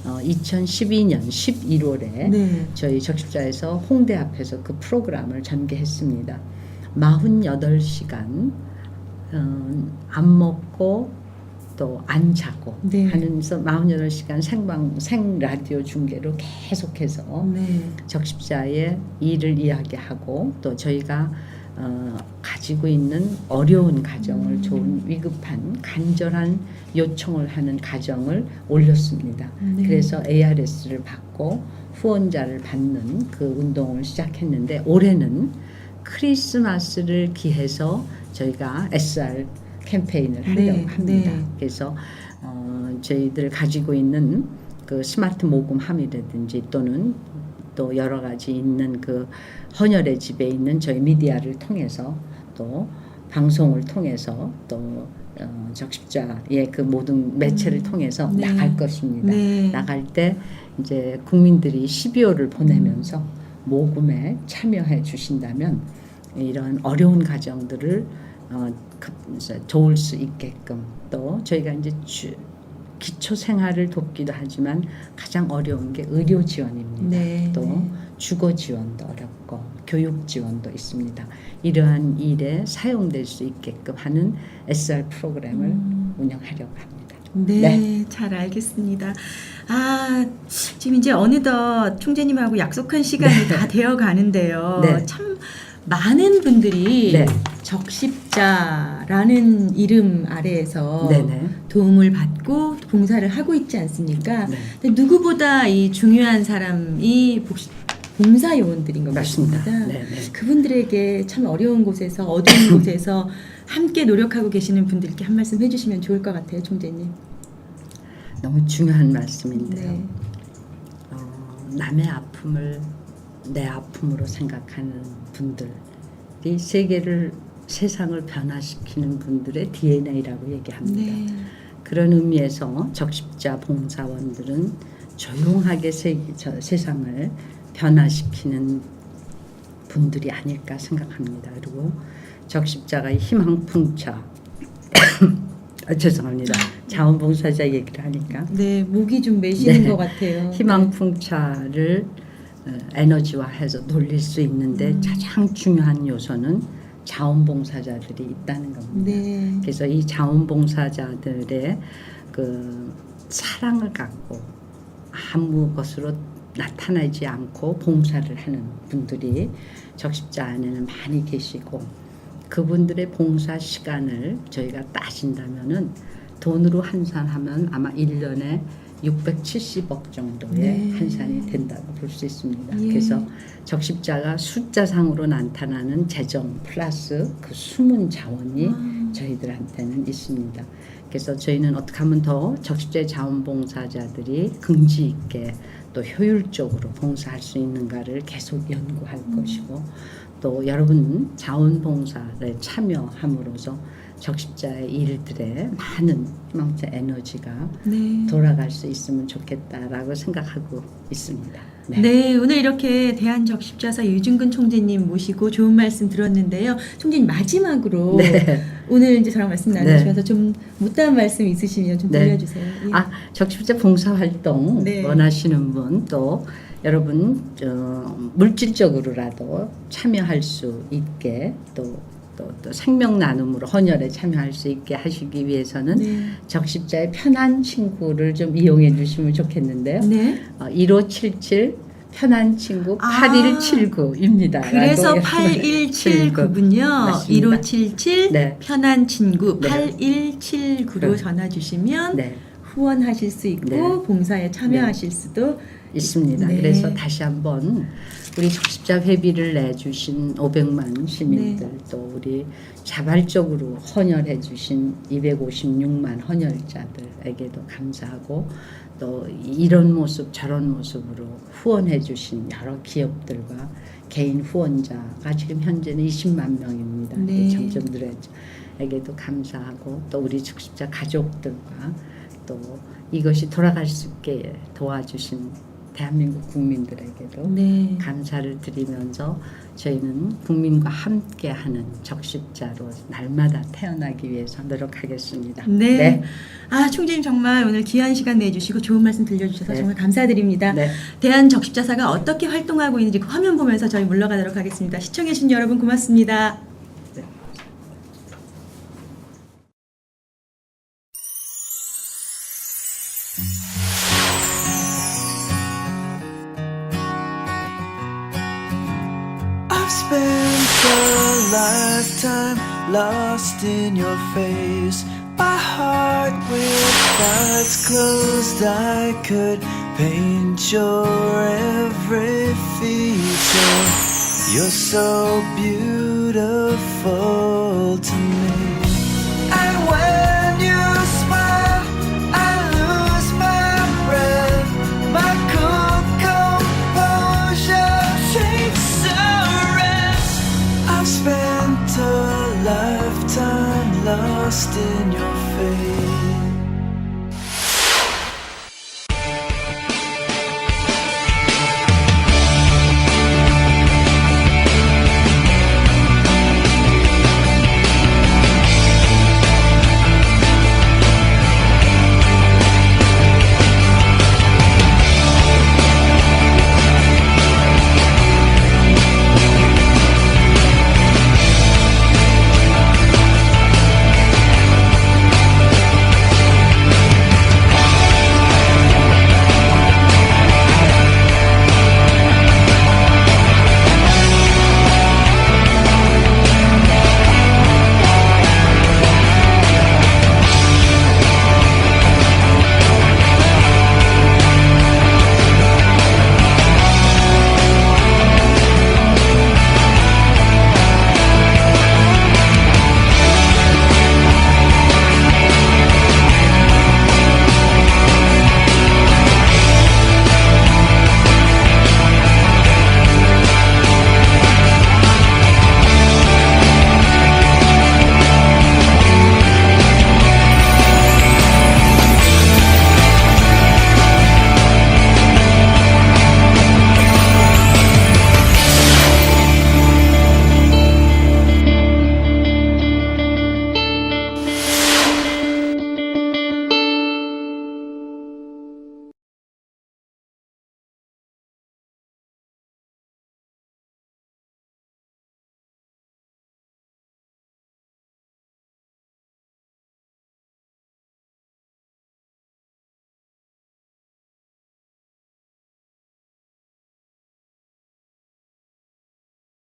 2012년 11월에 네. 저희 적십자에서 홍대 앞에서 그 프로그램을 전개했습니다. 48시간 안 먹고 또 안 자고 네. 하면서 48시간 생 라디오 중계로 계속해서 네. 적십자의 일을 이야기하고 또 저희가 가지고 있는 어려운 가정을 좋은 위급한 간절한 요청을 하는 가정을 올렸습니다. 네. 그래서 ARS를 받고 후원자를 받는 그 운동을 시작했는데 올해는 크리스마스를 기해서 저희가 SR 캠페인을 하려고 네, 합니다. 네. 그래서 저희들 가지고 있는 그 스마트 모금함이라든지 또는 또 여러 가지 있는 그 헌혈의 집에 있는 저희 미디어를 통해서 또 방송을 통해서 또 적십자의 그 모든 매체를 통해서 네. 나갈 것입니다. 네. 나갈 때 이제 국민들이 12호를 보내면서 모금에 참여해 주신다면 이런 어려운 가정들을 도울 수 있게끔 또 저희가 이제 기초 생활을 돕기도 하지만 가장 어려운 게 의료 지원입니다. 네. 또 주거 지원도 어렵고 교육 지원도 있습니다. 이러한 일에 사용될 수 있게끔 하는 SR 프로그램을 운영하려고 합니다. 네, 네. 잘 알겠습니다. 아, 지금 이제 어느덧 총재님하고 약속한 시간이 다 되어 가는데요. 네. 참 많은 분들이 네. 적십자라는 이름 아래에서 네네. 도움을 받고 봉사를 하고 있지 않습니까? 네. 근데 누구보다 이 중요한 사람이 봉사 요원들인 것 맞습니다. 같습니다. 네네. 그분들에게 참 어려운 곳에서 어두운 곳에서 함께 노력하고 계시는 분들께 한 말씀 해주시면 좋을 것 같아요, 총재님. 너무 중요한 말씀인데요. 네. 남의 아픔을 내 아픔으로 생각하는 분들 봉사자들이 세상을 변화시키는 분들의 DNA라고 얘기합니다. 네. 그런 의미에서 적십자 봉사원들은 조용하게 세상을 변화시키는 분들이 아닐까 생각합니다. 그리고 적십자가의 희망풍차 죄송합니다. 자원봉사자 얘기를 하니까 네, 목이 좀 메시는 네. 것 같아요. 희망풍차를 에너지화해서 돌릴 수 있는데 가장 중요한 요소는 자원봉사자들이 있다는 겁니다. 네. 그래서 이 자원봉사자들의 그 사랑을 갖고 아무 것으로 나타나지 않고 봉사를 하는 분들이 적십자 안에는 많이 계시고 그분들의 봉사 시간을 저희가 따진다면은 돈으로 환산하면 아마 1년에 670억 정도의 네. 환산이 된다고 볼 수 있습니다. 예. 그래서 적십자가 숫자상으로 나타나는 재정 플러스 그 숨은 자원이 저희들한테는 있습니다. 그래서 저희는 어떻게 하면 더 적십자의 자원봉사자들이 긍지 있게 또 효율적으로 봉사할 수 있는가를 계속 연구할 것이고 또 여러분 자원봉사에 참여함으로써 적십자의 일들에 많은 희망차 에너지가 네. 돌아갈 수 있으면 좋겠다라고 생각하고 있습니다. 네, 오늘 이렇게 대한적십자사 유준근 총재님 모시고 좋은 말씀 들었는데요. 총재님 마지막으로 네. 오늘 이제 저랑 말씀 나누시면서 좀 못다한 말씀 있으시면 좀 네. 들려주세요. 예. 적십자 봉사활동 네. 원하시는 분 또 여러분 물질적으로라도 참여할 수 있게 또 생명 나눔으로 헌혈에 참여할 수 있게 하시기 위해서는 네. 적십자의 편한 친구를 좀 이용해 주시면 좋겠는데요. 네. 1577 편한 친구 아. 8179입니다. 그래서 8179군요. 맞습니다. 1577 네. 편한 친구 네. 8179로 네. 전화 주시면 네. 후원하실 수 있고 네. 봉사에 참여하실 수도 있습니다. 네. 그래서 다시 한번 우리 적십자 회비를 내주신 500만 시민들 네. 또 우리 자발적으로 헌혈해 주신 256만 헌혈자들에게도 감사하고 또 이런 모습 저런 모습으로 후원해 주신 여러 기업들과 개인 후원자가 지금 현재는 20만 명입니다. 네. 점점들에게도 감사하고 또 우리 적십자 가족들과 또 이것이 돌아갈 수 있게 도와주신 대한민국 국민들에게도 네. 감사를 드리면서 저희는 국민과 함께하는 적십자로 날마다 태어나기 위해서 노력하겠습니다. 네. 아, 총재님 정말 오늘 귀한 시간 내주시고 좋은 말씀 들려주셔서 네. 정말 감사드립니다. 네. 대한적십자사가 어떻게 활동하고 있는지 그 화면 보면서 저희 물러가도록 하겠습니다. 시청해주신 여러분 고맙습니다. I've spent a lifetime lost in your face. My heart with eyes closed, I could paint your every feature. You're so beautiful.